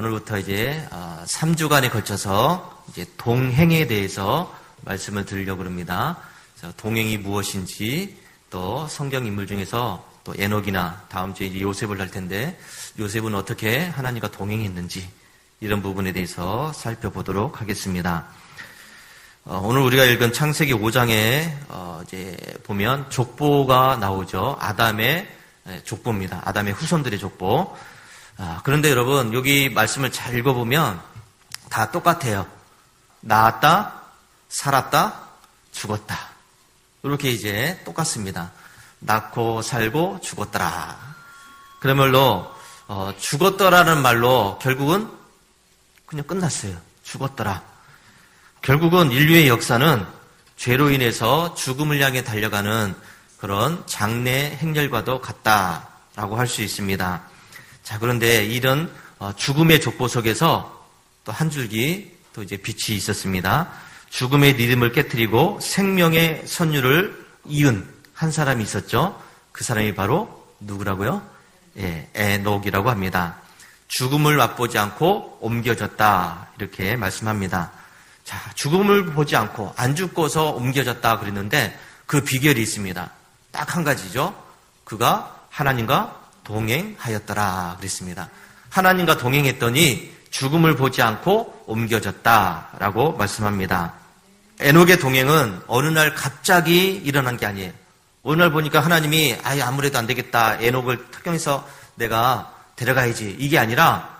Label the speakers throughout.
Speaker 1: 오늘부터 이제 3주간에 걸쳐서 이제 동행에 대해서 말씀을 드리려고 합니다. 동행이 무엇인지, 또 성경 인물 중에서 또 에녹이나 다음 주에 이제 요셉을 할 텐데 요셉은 어떻게 하나님과 동행했는지 이런 부분에 대해서 살펴보도록 하겠습니다. 오늘 우리가 읽은 창세기 5장에 이제 보면 족보가 나오죠. 아담의 족보입니다. 아담의 후손들의 족보. 그런데 여러분 여기 말씀을 잘 읽어보면 다 똑같아요. 낳았다, 살았다, 죽었다. 이렇게 이제 똑같습니다. 낳고 살고 죽었더라. 그러므로 죽었더라는 말로 결국은 그냥 끝났어요. 죽었더라. 결국은 인류의 역사는 죄로 인해서 죽음을 향해 달려가는 그런 장래 행렬과도 같다라고 할 수 있습니다. 자, 그런데 이런 죽음의 족보 속에서 또 한 줄기 또 이제 빛이 있었습니다. 죽음의 리듬을 깨트리고 생명의 선율을 이은 한 사람이 있었죠. 그 사람이 바로 누구라고요? 에녹이라고 합니다. 죽음을 맛보지 않고 옮겨졌다 이렇게 말씀합니다. 자, 죽음을 보지 않고 안 죽고서 옮겨졌다 그랬는데 그 비결이 있습니다. 딱 한 가지죠. 그가 하나님과 동행하였더라 그랬습니다. 하나님과 동행했더니 죽음을 보지 않고 옮겨졌다라고 말씀합니다. 에녹의 동행은 어느 날 갑자기 일어난 게 아니에요. 어느 날 보니까 하나님이 아무래도 안 되겠다. 에녹을 특경해서 내가 데려가야지. 이게 아니라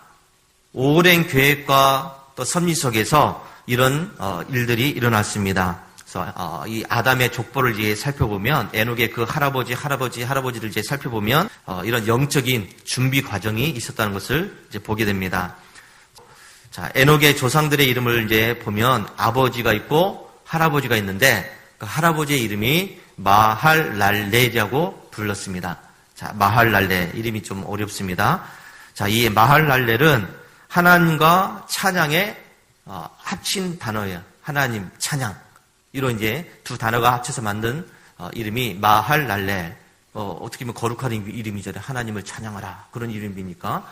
Speaker 1: 오랜 계획과 또 섭리 속에서 이런 일들이 일어났습니다. 그래서 이 아담의 족보를 이제 살펴보면 에녹의 그 할아버지를 이제 살펴보면 이런 영적인 준비 과정이 있었다는 것을 이제 보게 됩니다. 자, 에녹의 조상들의 이름을 이제 보면 아버지가 있고 할아버지가 있는데 그 할아버지의 이름이 마할랄렐이라고 불렀습니다. 자, 마할랄렐 이름이 좀 어렵습니다. 자, 이 마할랄렐은 하나님과 찬양의 합친 단어예요. 하나님, 찬양. 이런 이제 두 단어가 합쳐서 만든 이름이 마할랄렐. 어떻게 보면 거룩한 이름이잖아요. 하나님을 찬양하라. 그런 이름이니까.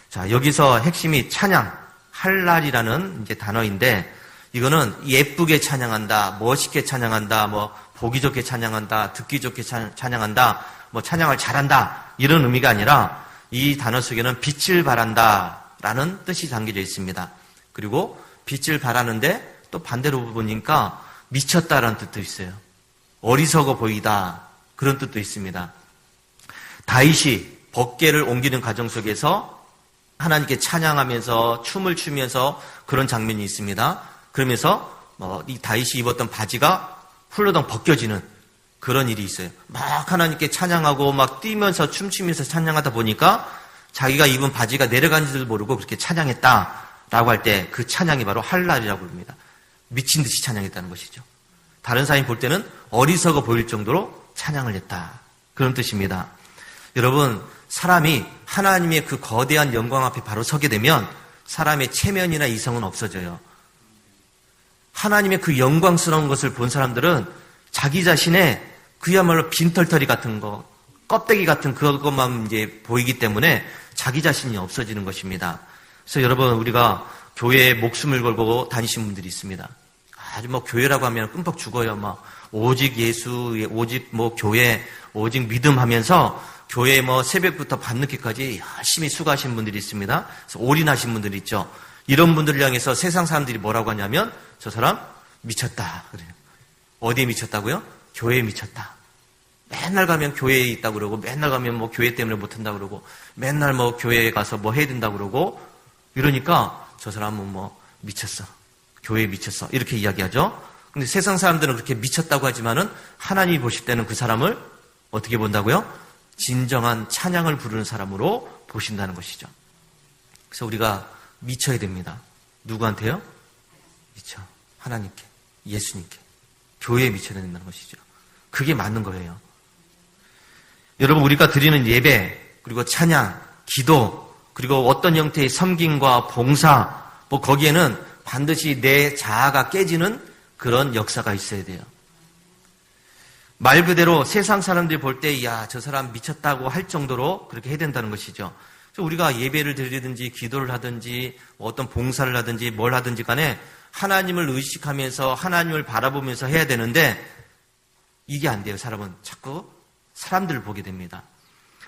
Speaker 1: 자, 여기서 핵심이 찬양, 할랄이라는 이제 단어인데 이거는 예쁘게 찬양한다, 멋있게 찬양한다, 뭐 보기 좋게 찬양한다, 듣기 좋게 찬양한다, 뭐 찬양을 잘한다 이런 의미가 아니라 이 단어 속에는 빛을 발한다라는 뜻이 담겨져 있습니다. 그리고 빛을 발하는데 또 반대로 보니까 미쳤다라는 뜻도 있어요. 어리석어 보이다 그런 뜻도 있습니다. 다윗이 법궤를 옮기는 과정 속에서 하나님께 찬양하면서 춤을 추면서 그런 장면이 있습니다. 그러면서 이 다윗이 입었던 바지가 훌러덩 벗겨지는 그런 일이 있어요. 막 하나님께 찬양하고 막 뛰면서 춤추면서 찬양하다 보니까 자기가 입은 바지가 내려간 줄 모르고 그렇게 찬양했다라고 할 때 그 찬양이 바로 할랄이라고 합니다. 미친 듯이 찬양했다는 것이죠. 다른 사람이 볼 때는 어리석어 보일 정도로 찬양을 했다. 그런 뜻입니다. 여러분, 사람이 하나님의 그 거대한 영광 앞에 바로 서게 되면 사람의 체면이나 이성은 없어져요. 하나님의 그 영광스러운 것을 본 사람들은 자기 자신의 그야말로 빈털터리 같은 거, 껍데기 같은 그것만 이제 보이기 때문에 자기 자신이 없어지는 것입니다. 그래서 여러분, 우리가 교회에 목숨을 걸고 다니신 분들이 있습니다. 아주 뭐 교회라고 하면 끔뻑 죽어요. 막 오직 예수, 오직 뭐 교회, 오직 믿음 하면서 교회에 뭐 새벽부터 밤늦게까지 열심히 수고하신 분들이 있습니다. 그래서 올인하신 분들이 있죠. 이런 분들을 향해서 세상 사람들이 뭐라고 하냐면 저 사람 미쳤다 그래요. 어디에 미쳤다고요? 교회에 미쳤다. 맨날 가면 교회에 있다고 그러고 맨날 가면 뭐 교회 때문에 못한다고 그러고 맨날 뭐 교회에 가서 뭐 해야 된다고 그러고 이러니까 저 사람은 뭐 미쳤어. 교회에 미쳤어. 이렇게 이야기하죠. 근데 세상 사람들은 그렇게 미쳤다고 하지만은 하나님이 보실 때는 그 사람을 어떻게 본다고요? 진정한 찬양을 부르는 사람으로 보신다는 것이죠. 그래서 우리가 미쳐야 됩니다. 누구한테요? 미쳐. 하나님께, 예수님께, 교회에 미쳐야 된다는 것이죠. 그게 맞는 거예요. 여러분, 우리가 드리는 예배, 그리고 찬양, 기도, 그리고 어떤 형태의 섬김과 봉사, 뭐 거기에는 반드시 내 자아가 깨지는 그런 역사가 있어야 돼요. 말 그대로 세상 사람들이 볼 때, 야, 저 사람 미쳤다고 할 정도로 그렇게 해야 된다는 것이죠. 우리가 예배를 드리든지 기도를 하든지 어떤 봉사를 하든지 뭘 하든지 간에 하나님을 의식하면서 하나님을 바라보면서 해야 되는데 이게 안 돼요. 사람은 자꾸 사람들을 보게 됩니다.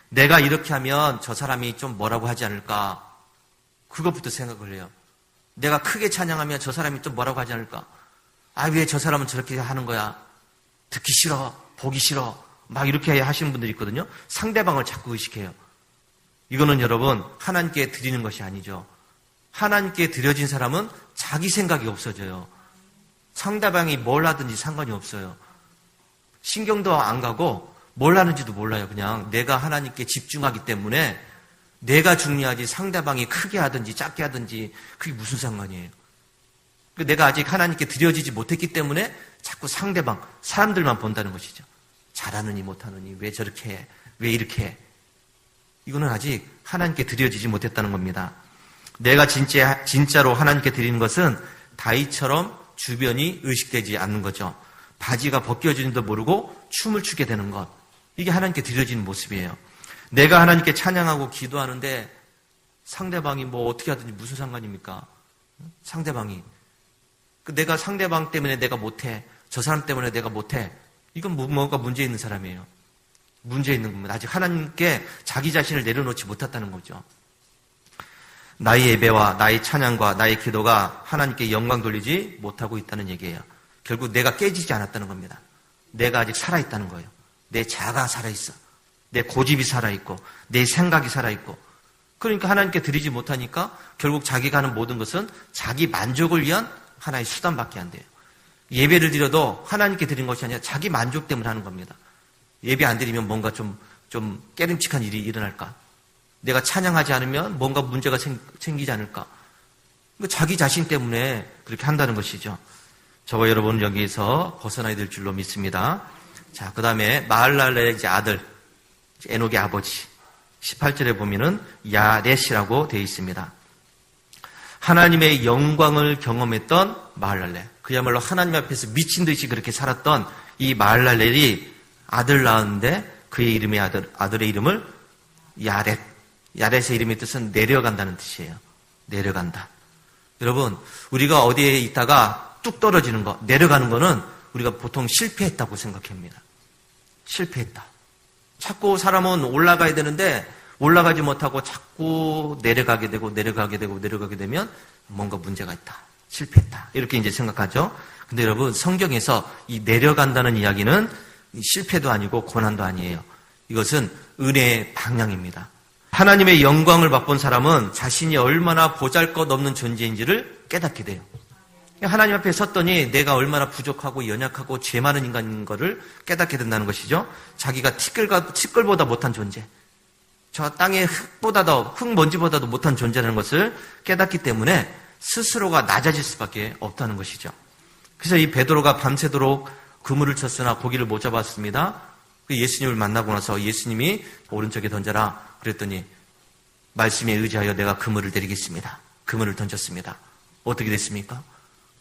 Speaker 1: 내가 이렇게 하면 저 사람이 좀 뭐라고 하지 않을까? 그것부터 생각을 해요. 내가 크게 찬양하면 저 사람이 좀 뭐라고 하지 않을까? 아, 왜 저 사람은 저렇게 하는 거야? 듣기 싫어, 보기 싫어, 막 이렇게 하시는 분들이 있거든요. 상대방을 자꾸 의식해요. 이거는 여러분 하나님께 드리는 것이 아니죠. 하나님께 드려진 사람은 자기 생각이 없어져요. 상대방이 뭘 하든지 상관이 없어요. 신경도 안 가고 뭘 하는지도 몰라요. 그냥 내가 하나님께 집중하기 때문에 내가 중요하지 상대방이 크게 하든지 작게 하든지 그게 무슨 상관이에요. 내가 아직 하나님께 드려지지 못했기 때문에 자꾸 상대방, 사람들만 본다는 것이죠. 잘하느니 못하느니 왜 저렇게 해? 왜 이렇게 해? 이거는 아직 하나님께 드려지지 못했다는 겁니다. 내가 진짜로 하나님께 드리는 것은 다윗처럼 주변이 의식되지 않는 거죠. 바지가 벗겨지는지도 모르고 춤을 추게 되는 것. 이게 하나님께 드려지는 모습이에요. 내가 하나님께 찬양하고 기도하는데 상대방이 뭐 어떻게 하든지 무슨 상관입니까? 상대방이. 내가 상대방 때문에 내가 못해. 저 사람 때문에 내가 못해. 이건 뭔가 문제 있는 사람이에요. 문제 있는 겁니다. 아직 하나님께 자기 자신을 내려놓지 못했다는 거죠. 나의 예배와 나의 찬양과 나의 기도가 하나님께 영광 돌리지 못하고 있다는 얘기예요. 결국 내가 깨지지 않았다는 겁니다. 내가 아직 살아있다는 거예요. 내 자아가 살아있어. 내 고집이 살아있고 내 생각이 살아있고 그러니까 하나님께 드리지 못하니까 결국 자기가 하는 모든 것은 자기 만족을 위한 하나의 수단밖에 안 돼요. 예배를 드려도 하나님께 드린 것이 아니라 자기 만족 때문에 하는 겁니다. 예배 안 드리면 뭔가 좀 깨름칙한 일이 일어날까? 내가 찬양하지 않으면 뭔가 문제가 생기지 않을까? 자기 자신 때문에 그렇게 한다는 것이죠. 저와 여러분은 여기에서 벗어나야 될 줄로 믿습니다. 자, 그 다음에 마할랄렐의 이제 아들, 에녹의 아버지. 18절에 보면은 야렛이라고 되어 있습니다. 하나님의 영광을 경험했던 마할랄렐. 그야말로 하나님 앞에서 미친 듯이 그렇게 살았던 이 마할랄렐이 아들 낳았는데 그의 이름의 아들의 이름을 야렛. 야렛의 이름의 뜻은 내려간다는 뜻이에요. 내려간다. 여러분, 우리가 어디에 있다가 뚝 떨어지는 거, 내려가는 거는 우리가 보통 실패했다고 생각합니다. 실패했다. 자꾸 사람은 올라가야 되는데 올라가지 못하고 자꾸 내려가게 되면 뭔가 문제가 있다. 실패했다. 이렇게 이제 생각하죠. 근데 여러분, 성경에서 이 내려간다는 이야기는 실패도 아니고 고난도 아니에요. 이것은 은혜의 방향입니다. 하나님의 영광을 맛본 사람은 자신이 얼마나 보잘것없는 존재인지를 깨닫게 돼요. 하나님 앞에 섰더니 내가 얼마나 부족하고 연약하고 죄 많은 인간인 것을 깨닫게 된다는 것이죠. 자기가 티끌보다 못한 존재, 저 땅의 흙먼지보다도 못한 존재라는 것을 깨닫기 때문에 스스로가 낮아질 수밖에 없다는 것이죠. 그래서 이 베드로가 밤새도록 그물을 쳤으나 고기를 못 잡았습니다. 예수님을 만나고 나서 예수님이 오른쪽에 던져라 그랬더니 말씀에 의지하여 내가 그물을 내리겠습니다. 그물을 던졌습니다. 어떻게 됐습니까?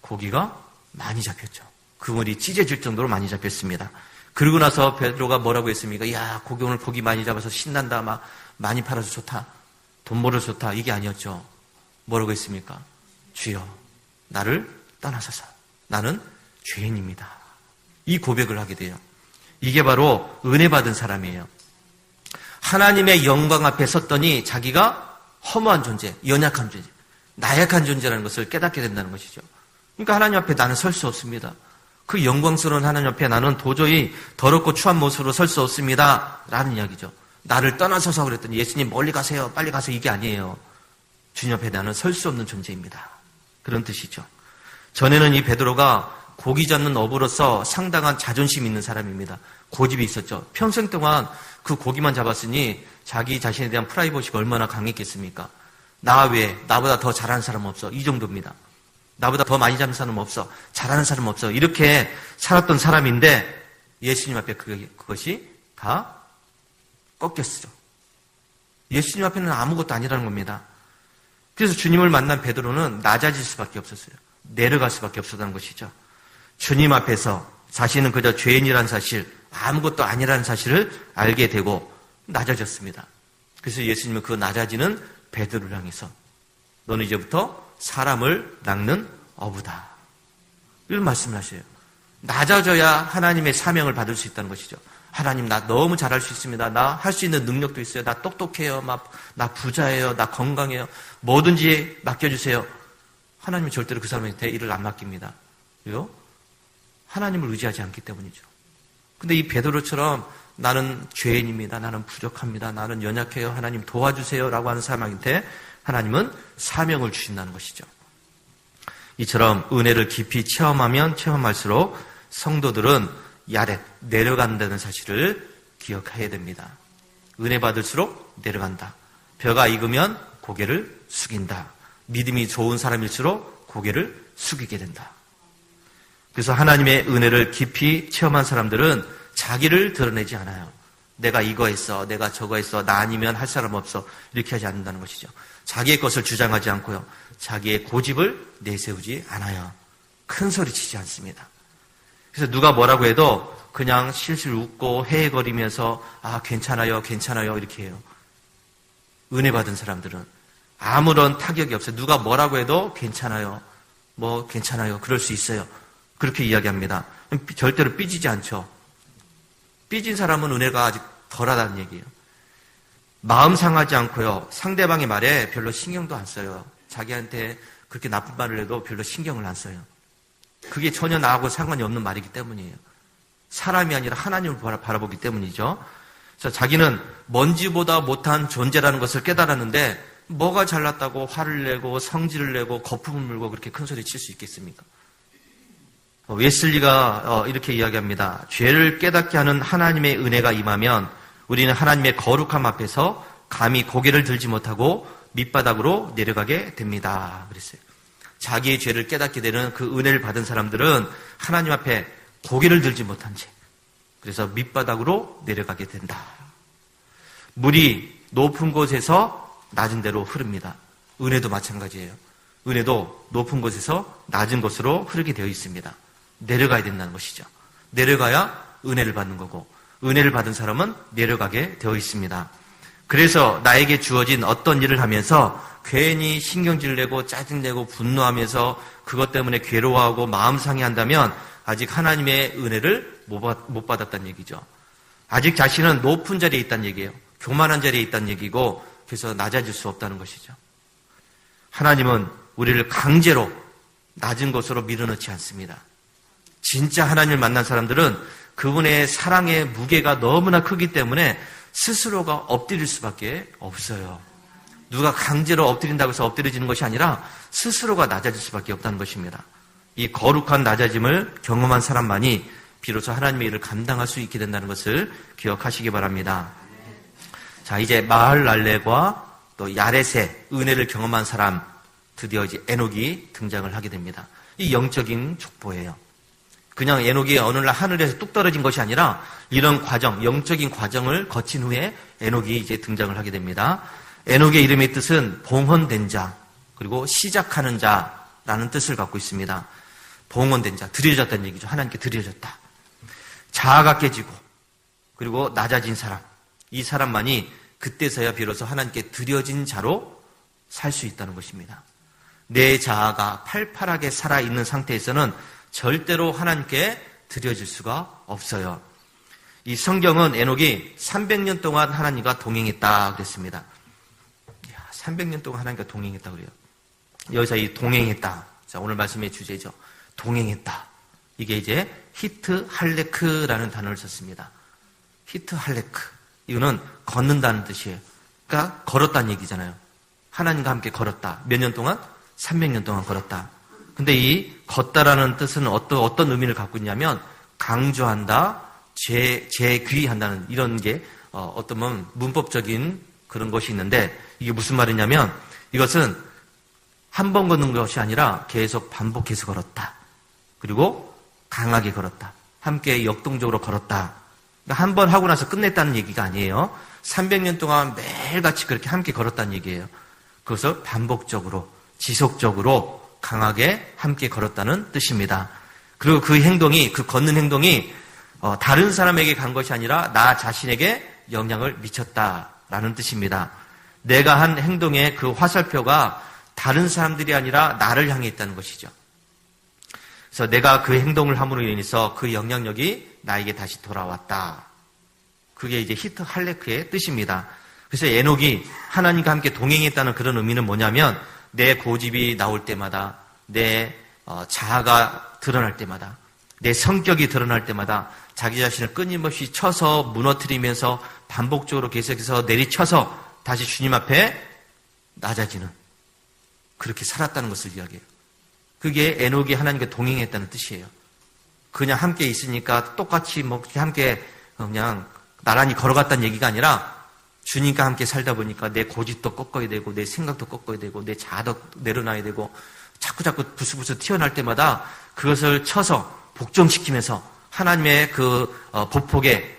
Speaker 1: 고기가 많이 잡혔죠. 그물이 찢어질 정도로 많이 잡혔습니다. 그러고 나서 베드로가 뭐라고 했습니까? 야, 오늘 고기 많이 잡아서 신난다. 막 많이 팔아서 좋다. 돈 벌어서 좋다. 이게 아니었죠. 뭐라고 했습니까? 주여, 나를 떠나소서. 나는 죄인입니다. 이 고백을 하게 돼요. 이게 바로 은혜 받은 사람이에요. 하나님의 영광 앞에 섰더니 자기가 허무한 존재, 연약한 존재, 나약한 존재라는 것을 깨닫게 된다는 것이죠. 그러니까 하나님 앞에 나는 설 수 없습니다. 그 영광스러운 하나님 앞에 나는 도저히 더럽고 추한 모습으로 설 수 없습니다. 라는 이야기죠. 나를 떠나서서 그랬더니 예수님 멀리 가세요. 빨리 가세요. 이게 아니에요. 주님 앞에 나는 설 수 없는 존재입니다. 그런 뜻이죠. 전에는 이 베드로가 고기 잡는 업으로서 상당한 자존심 있는 사람입니다. 고집이 있었죠. 평생 동안 그 고기만 잡았으니 자기 자신에 대한 프라이버시가 얼마나 강했겠습니까? 나 외에 나보다 더 잘하는 사람 없어. 이 정도입니다. 나보다 더 많이 잡는 사람 없어. 잘하는 사람 없어. 이렇게 살았던 사람인데 예수님 앞에 그것이 다 꺾였죠. 예수님 앞에는 아무것도 아니라는 겁니다. 그래서 주님을 만난 베드로는 낮아질 수밖에 없었어요. 내려갈 수밖에 없었다는 것이죠. 주님 앞에서 자신은 그저 죄인이라는 사실, 아무것도 아니라는 사실을 알게 되고 낮아졌습니다. 그래서 예수님은 그 낮아지는 베드로를 향해서 너는 이제부터 사람을 낚는 어부다. 이런 말씀을 하셔요. 낮아져야 하나님의 사명을 받을 수 있다는 것이죠. 하나님, 나 너무 잘할 수 있습니다. 나 할 수 있는 능력도 있어요. 나 똑똑해요. 나 부자예요. 나 건강해요. 뭐든지 맡겨주세요. 하나님은 절대로 그 사람한테 일을 안 맡깁니다. 왜요? 하나님을 의지하지 않기 때문이죠. 근데 이 베드로처럼 나는 죄인입니다. 나는 부족합니다. 나는 연약해요. 하나님 도와주세요. 라고 하는 사람한테 하나님은 사명을 주신다는 것이죠. 이처럼 은혜를 깊이 체험하면 체험할수록 성도들은 야렛, 내려간다는 사실을 기억해야 됩니다. 은혜 받을수록 내려간다. 벼가 익으면 고개를 숙인다. 믿음이 좋은 사람일수록 고개를 숙이게 된다. 그래서 하나님의 은혜를 깊이 체험한 사람들은 자기를 드러내지 않아요. 내가 이거 했어, 내가 저거 했어, 나 아니면 할 사람 없어, 이렇게 하지 않는다는 것이죠. 자기의 것을 주장하지 않고요. 자기의 고집을 내세우지 않아요. 큰 소리 치지 않습니다. 그래서 누가 뭐라고 해도 그냥 실실 웃고 헤헤거리면서 괜찮아요, 괜찮아요 이렇게 해요. 은혜 받은 사람들은 아무런 타격이 없어요. 누가 뭐라고 해도 괜찮아요. 괜찮아요. 그럴 수 있어요. 그렇게 이야기합니다. 절대로 삐지지 않죠. 삐진 사람은 은혜가 아직 덜하다는 얘기예요. 마음 상하지 않고요. 상대방의 말에 별로 신경도 안 써요. 자기한테 그렇게 나쁜 말을 해도 별로 신경을 안 써요. 그게 전혀 나하고 상관이 없는 말이기 때문이에요. 사람이 아니라 하나님을 바라보기 때문이죠. 그래서 자기는 먼지보다 못한 존재라는 것을 깨달았는데 뭐가 잘났다고 화를 내고 성질을 내고 거품을 물고 그렇게 큰 소리 칠 수 있겠습니까? 웨슬리가 이렇게 이야기합니다. 죄를 깨닫게 하는 하나님의 은혜가 임하면 우리는 하나님의 거룩함 앞에서 감히 고개를 들지 못하고 밑바닥으로 내려가게 됩니다. 그랬어요. 자기의 죄를 깨닫게 되는 그 은혜를 받은 사람들은 하나님 앞에 고개를 들지 못한 채 그래서 밑바닥으로 내려가게 된다. 물이 높은 곳에서 낮은 데로 흐릅니다. 은혜도 마찬가지예요. 은혜도 높은 곳에서 낮은 곳으로 흐르게 되어 있습니다. 내려가야 된다는 것이죠. 내려가야 은혜를 받는 거고 은혜를 받은 사람은 내려가게 되어 있습니다. 그래서 나에게 주어진 어떤 일을 하면서 괜히 신경질 내고 짜증내고 분노하면서 그것 때문에 괴로워하고 마음 상해한다면 아직 하나님의 은혜를 못 받았다는 얘기죠. 아직 자신은 높은 자리에 있다는 얘기예요. 교만한 자리에 있다는 얘기고 그래서 낮아질 수 없다는 것이죠. 하나님은 우리를 강제로 낮은 곳으로 밀어넣지 않습니다. 진짜 하나님을 만난 사람들은 그분의 사랑의 무게가 너무나 크기 때문에 스스로가 엎드릴 수밖에 없어요. 누가 강제로 엎드린다고 해서 엎드려지는 것이 아니라 스스로가 낮아질 수밖에 없다는 것입니다. 이 거룩한 낮아짐을 경험한 사람만이 비로소 하나님의 일을 감당할 수 있게 된다는 것을 기억하시기 바랍니다. 자, 이제 마할랄레과 또 야렛의 은혜를 경험한 사람, 드디어 이제 에녹이 등장을 하게 됩니다. 이 영적인 족보예요. 그냥 에녹이 어느 날 하늘에서 뚝 떨어진 것이 아니라 이런 과정, 영적인 과정을 거친 후에 에녹이 이제 등장을 하게 됩니다. 에녹의 이름의 뜻은 봉헌된 자, 그리고 시작하는 자라는 뜻을 갖고 있습니다. 봉헌된 자, 드려졌다는 얘기죠. 하나님께 드려졌다. 자아가 깨지고, 그리고 낮아진 사람, 이 사람만이 그때서야 비로소 하나님께 드려진 자로 살 수 있다는 것입니다. 내 자아가 팔팔하게 살아있는 상태에서는 절대로 하나님께 드려질 수가 없어요. 이 성경은 에녹이 300년 동안 하나님과 동행했다 그랬습니다. 300년 동안 하나님과 동행했다 그래요. 여기서 이 동행했다. 자, 오늘 말씀의 주제죠. 동행했다. 이게 이제 히트 할레크라는 단어를 썼습니다. 히트 할레크. 이거는 걷는다는 뜻이에요. 그러니까 걸었다는 얘기잖아요. 하나님과 함께 걸었다. 몇 년 동안? 300년 동안 걸었다. 근데 이 걷다라는 뜻은 어떤 의미를 갖고 있냐면 강조한다, 재귀한다는 이런 게 어떤 문법적인 그런 것이 있는데 이게 무슨 말이냐면 이것은 한 번 걷는 것이 아니라 계속 반복해서 걸었다. 그리고 강하게 걸었다. 함께 역동적으로 걸었다. 그러니까 한 번 하고 나서 끝냈다는 얘기가 아니에요. 300년 동안 매일같이 그렇게 함께 걸었다는 얘기예요. 그것을 반복적으로, 지속적으로 강하게 함께 걸었다는 뜻입니다. 그리고 그 행동이, 그 걷는 행동이 다른 사람에게 간 것이 아니라 나 자신에게 영향을 미쳤다. 라는 뜻입니다. 내가 한 행동의 그 화살표가 다른 사람들이 아니라 나를 향해 있다는 것이죠. 그래서 내가 그 행동을 함으로 인해서 그 영향력이 나에게 다시 돌아왔다. 그게 이제 히트 할레크의 뜻입니다. 그래서 에녹이 하나님과 함께 동행했다는 그런 의미는 뭐냐면 내 고집이 나올 때마다, 내 자아가 드러날 때마다, 내 성격이 드러날 때마다 자기 자신을 끊임없이 쳐서 무너뜨리면서 반복적으로 계속해서 내리쳐서 다시 주님 앞에 낮아지는, 그렇게 살았다는 것을 이야기해요. 그게 에녹이 하나님과 동행했다는 뜻이에요. 그냥 함께 있으니까 똑같이 함께 그냥 나란히 걸어갔다는 얘기가 아니라 주님과 함께 살다 보니까 내 고집도 꺾어야 되고 내 생각도 꺾어야 되고 내 자아도 내려놔야 되고 자꾸 부스부스 튀어날 때마다 그것을 쳐서 복종시키면서 하나님의 그 보폭에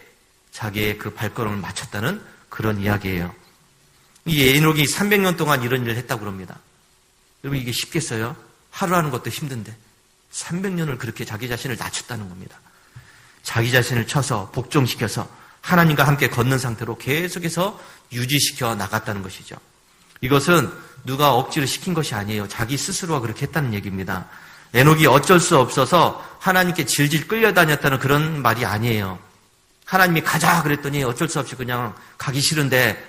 Speaker 1: 자기의 그 발걸음을 맞췄다는 그런 이야기예요. 이 에녹이 300년 동안 이런 일을 했다고 그럽니다. 여러분, 이게 쉽겠어요? 하루 하는 것도 힘든데 300년을 그렇게 자기 자신을 낮췄다는 겁니다. 자기 자신을 쳐서 복종시켜서 하나님과 함께 걷는 상태로 계속해서 유지시켜 나갔다는 것이죠. 이것은 누가 억지로 시킨 것이 아니에요. 자기 스스로가 그렇게 했다는 얘기입니다. 에녹이 어쩔 수 없어서 하나님께 질질 끌려다녔다는 그런 말이 아니에요. 하나님이 가자 그랬더니 어쩔 수 없이 그냥 가기 싫은데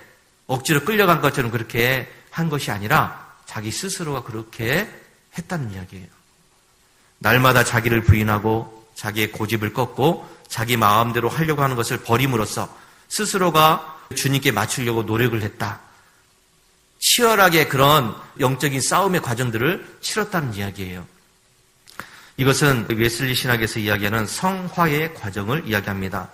Speaker 1: 억지로 끌려간 것처럼 그렇게 한 것이 아니라 자기 스스로가 그렇게 했다는 이야기예요. 날마다 자기를 부인하고 자기의 고집을 꺾고 자기 마음대로 하려고 하는 것을 버림으로써 스스로가 주님께 맞추려고 노력을 했다. 치열하게 그런 영적인 싸움의 과정들을 치렀다는 이야기예요. 이것은 웨슬리 신학에서 이야기하는 성화의 과정을 이야기합니다.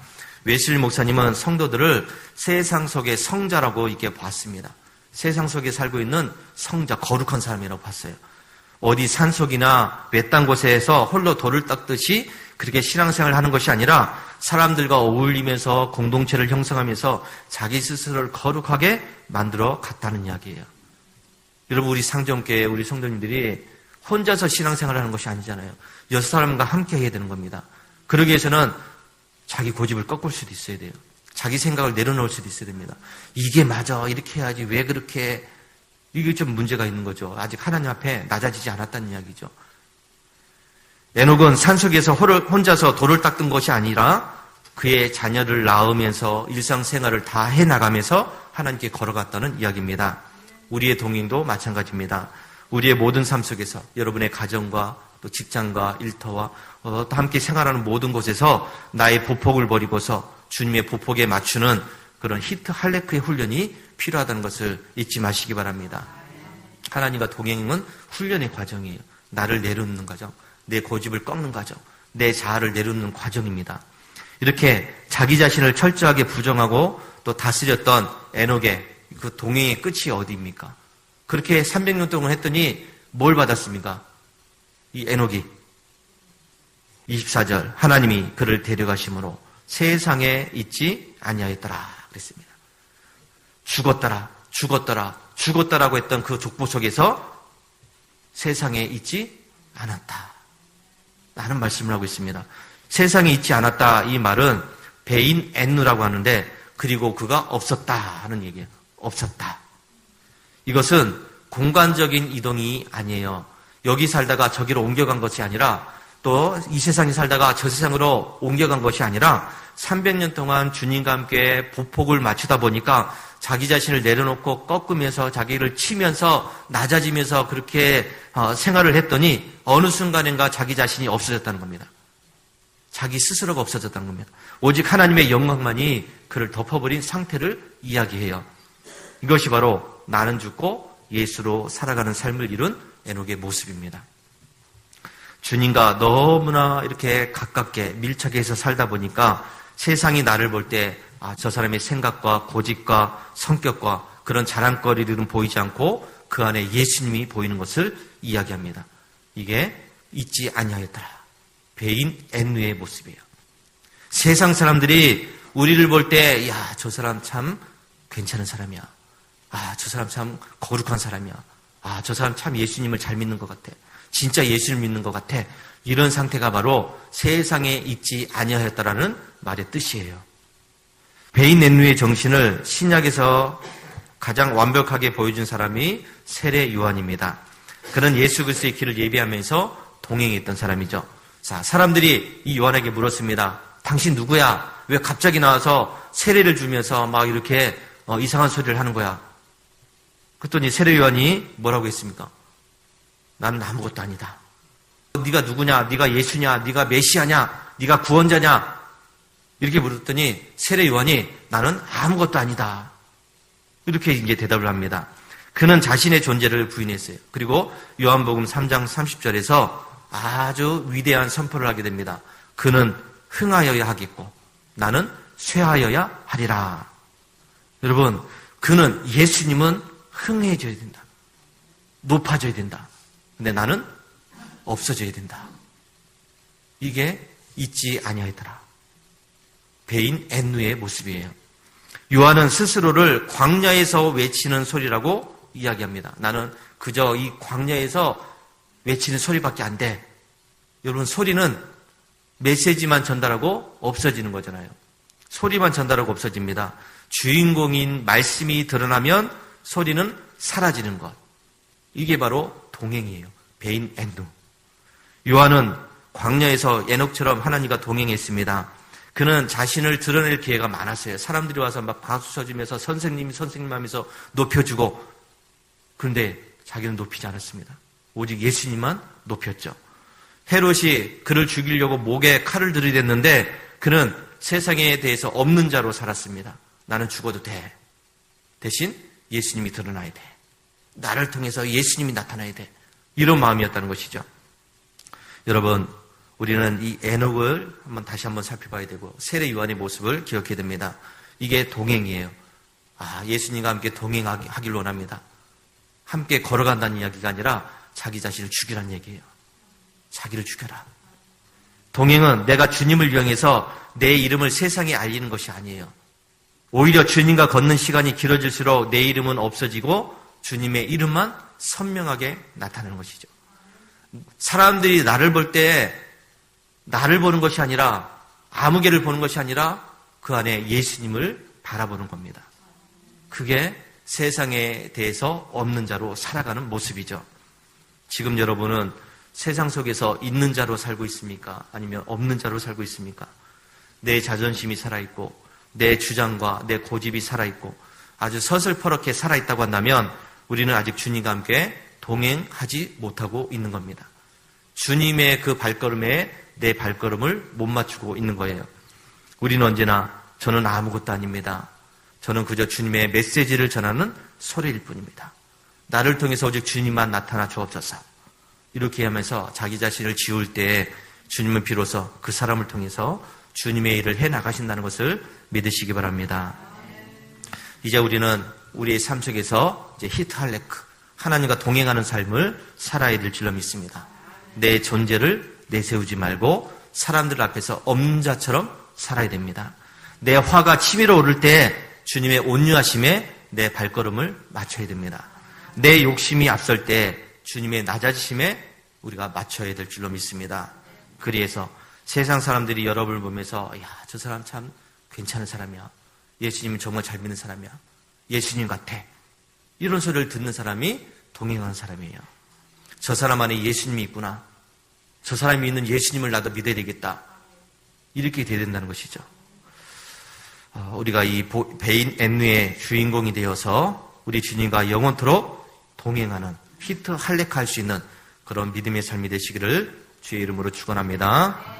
Speaker 1: 웨슬리 목사님은 성도들을 세상 속의 성자라고 이렇게 봤습니다. 세상 속에 살고 있는 성자, 거룩한 사람이라고 봤어요. 어디 산속이나 외딴 곳에서 홀로 돌을 닦듯이 그렇게 신앙생활을 하는 것이 아니라 사람들과 어울리면서 공동체를 형성하면서 자기 스스로를 거룩하게 만들어 갔다는 이야기예요. 여러분, 우리 상정교회, 우리 성도님들이 혼자서 신앙생활을 하는 것이 아니잖아요. 여섯 사람과 함께 해야 되는 겁니다. 그러기 위해서는 자기 고집을 꺾을 수도 있어야 돼요. 자기 생각을 내려놓을 수도 있어야 됩니다. 이게 맞아, 이렇게 해야지, 왜 그렇게 해? 이게 좀 문제가 있는 거죠. 아직 하나님 앞에 낮아지지 않았다는 이야기죠. 에녹은 산속에서 혼자서 돌을 닦던 것이 아니라 그의 자녀를 낳으면서 일상생활을 다 해나가면서 하나님께 걸어갔다는 이야기입니다. 우리의 동행도 마찬가지입니다. 우리의 모든 삶 속에서 여러분의 가정과 또 직장과 일터와 또 함께 생활하는 모든 곳에서 나의 보폭을 버리고서 주님의 보폭에 맞추는 그런 히트 할레크의 훈련이 필요하다는 것을 잊지 마시기 바랍니다. 하나님과 동행은 훈련의 과정이에요. 나를 내려놓는 과정, 내 고집을 꺾는 과정, 내 자아를 내려놓는 과정입니다. 이렇게 자기 자신을 철저하게 부정하고 또 다스렸던 에녹의 그 동행의 끝이 어디입니까? 그렇게 300년 동안 했더니 뭘 받았습니까? 이 에녹이 24절 하나님이 그를 데려가심으로 세상에 있지 아니하였더라 그랬습니다. 죽었다라고 했던 그 족보 속에서 세상에 있지 않았다 라는 말씀을 하고 있습니다. 세상에 있지 않았다, 이 말은 베인 엔누라고 하는데, 그리고 그가 없었다 하는 얘기예요. 없었다. 이것은 공간적인 이동이 아니에요. 여기 살다가 저기로 옮겨간 것이 아니라, 또 이 세상에 살다가 저 세상으로 옮겨간 것이 아니라 300년 동안 주님과 함께 보폭을 맞추다 보니까 자기 자신을 내려놓고 꺾으면서 자기를 치면서 낮아지면서 그렇게 생활을 했더니 어느 순간인가 자기 자신이 없어졌다는 겁니다. 자기 스스로가 없어졌다는 겁니다. 오직 하나님의 영광만이 그를 덮어버린 상태를 이야기해요. 이것이 바로 나는 죽고 예수로 살아가는 삶을 이룬 에녹의 모습입니다. 주님과 너무나 이렇게 가깝게 밀착해서 살다 보니까 세상이 나를 볼 때 저 사람의 생각과 고집과 성격과 그런 자랑거리들은 보이지 않고 그 안에 예수님이 보이는 것을 이야기합니다. 이게 잊지 아니하였더라. 베인 엔누의 모습이에요. 세상 사람들이 우리를 볼 때, 야, 저 사람 참 괜찮은 사람이야. 저 사람 참 거룩한 사람이야. 저 사람 참 예수님을 잘 믿는 것 같아. 진짜 예수를 믿는 것 같아. 이런 상태가 바로 세상에 있지 아니하였다라는 말의 뜻이에요. 베인 앤누의 정신을 신약에서 가장 완벽하게 보여준 사람이 세례 요한입니다. 그는 예수 그리스도의 길을 예비하면서 동행했던 사람이죠. 자, 사람들이 이 요한에게 물었습니다. 당신 누구야? 왜 갑자기 나와서 세례를 주면서 막 이렇게 이상한 소리를 하는 거야? 그랬더니 세례 요한이 뭐라고 했습니까? 나는 아무것도 아니다. 네가 누구냐? 네가 예수냐? 네가 메시아냐? 네가 구원자냐? 이렇게 물었더니 세례 요한이 나는 아무것도 아니다. 이렇게 이제 대답을 합니다. 그는 자신의 존재를 부인했어요. 그리고 요한복음 3장 30절에서 아주 위대한 선포를 하게 됩니다. 그는 흥하여야 하겠고 나는 쇠하여야 하리라. 여러분, 그는 예수님은 흥해져야 된다. 높아져야 된다. 근데 나는 없어져야 된다. 이게 있지 아니하더라. 베인 앤누의 모습이에요. 요한은 스스로를 광야에서 외치는 소리라고 이야기합니다. 나는 그저 이 광야에서 외치는 소리밖에 안 돼. 여러분, 소리는 메시지만 전달하고 없어지는 거잖아요. 소리만 전달하고 없어집니다. 주인공인 말씀이 드러나면 소리는 사라지는 것. 이게 바로 동행이에요. 베인 앤누. 요한은 광야에서 에녹처럼 하나님과 동행했습니다. 그는 자신을 드러낼 기회가 많았어요. 사람들이 와서 막 박수 쳐주면서 선생님 하면서 높여주고, 그런데 자기는 높이지 않았습니다. 오직 예수님만 높였죠. 헤롯이 그를 죽이려고 목에 칼을 들이댔는데 그는 세상에 대해서 없는 자로 살았습니다. 나는 죽어도 돼. 대신 예수님이 드러나야 돼. 나를 통해서 예수님이 나타나야 돼. 이런 마음이었다는 것이죠. 여러분, 우리는 이 에녹을 다시 한번 살펴봐야 되고 세례 요한의 모습을 기억해야 됩니다. 이게 동행이에요. 예수님과 함께 동행하길 원합니다. 함께 걸어간다는 이야기가 아니라 자기 자신을 죽이라는 얘기예요. 자기를 죽여라. 동행은 내가 주님을 이용해서 내 이름을 세상에 알리는 것이 아니에요. 오히려 주님과 걷는 시간이 길어질수록 내 이름은 없어지고 주님의 이름만 선명하게 나타나는 것이죠. 사람들이 나를 볼 때 나를 보는 것이 아니라 아무개를 보는 것이 아니라 그 안에 예수님을 바라보는 겁니다. 그게 세상에 대해서 없는 자로 살아가는 모습이죠. 지금 여러분은 세상 속에서 있는 자로 살고 있습니까? 아니면 없는 자로 살고 있습니까? 내 자존심이 살아있고 내 주장과 내 고집이 살아있고 아주 서슬퍼렇게 살아있다고 한다면 우리는 아직 주님과 함께 동행하지 못하고 있는 겁니다. 주님의 그 발걸음에 내 발걸음을 못 맞추고 있는 거예요. 우리는 언제나 저는 아무것도 아닙니다. 저는 그저 주님의 메시지를 전하는 소리일 뿐입니다. 나를 통해서 오직 주님만 나타나 주옵소서. 이렇게 하면서 자기 자신을 지울 때 주님은 비로소 그 사람을 통해서 주님의 일을 해나가신다는 것을 믿으시기 바랍니다. 이제 우리는 우리의 삶 속에서 이제 히트할레크, 하나님과 동행하는 삶을 살아야 될 줄로 믿습니다. 내 존재를 내세우지 말고 사람들 앞에서 없는 자처럼 살아야 됩니다. 내 화가 치밀어 오를 때 주님의 온유하심에 내 발걸음을 맞춰야 됩니다. 내 욕심이 앞설 때 주님의 낮아지심에 우리가 맞춰야 될 줄로 믿습니다. 그래서 세상 사람들이 여러분을 보면서 저 사람 참 괜찮은 사람이야. 예수님은 정말 잘 믿는 사람이야. 예수님 같아. 이런 소리를 듣는 사람이 동행하는 사람이에요. 저 사람 안에 예수님이 있구나. 저 사람이 믿는 예수님을 나도 믿어야 되겠다. 이렇게 돼야 된다는 것이죠. 우리가 이 베인 앤누의 주인공이 되어서 우리 주님과 영원토록 동행하는 히트 할레크 할 수 있는 그런 믿음의 삶이 되시기를 주의 이름으로 축원합니다.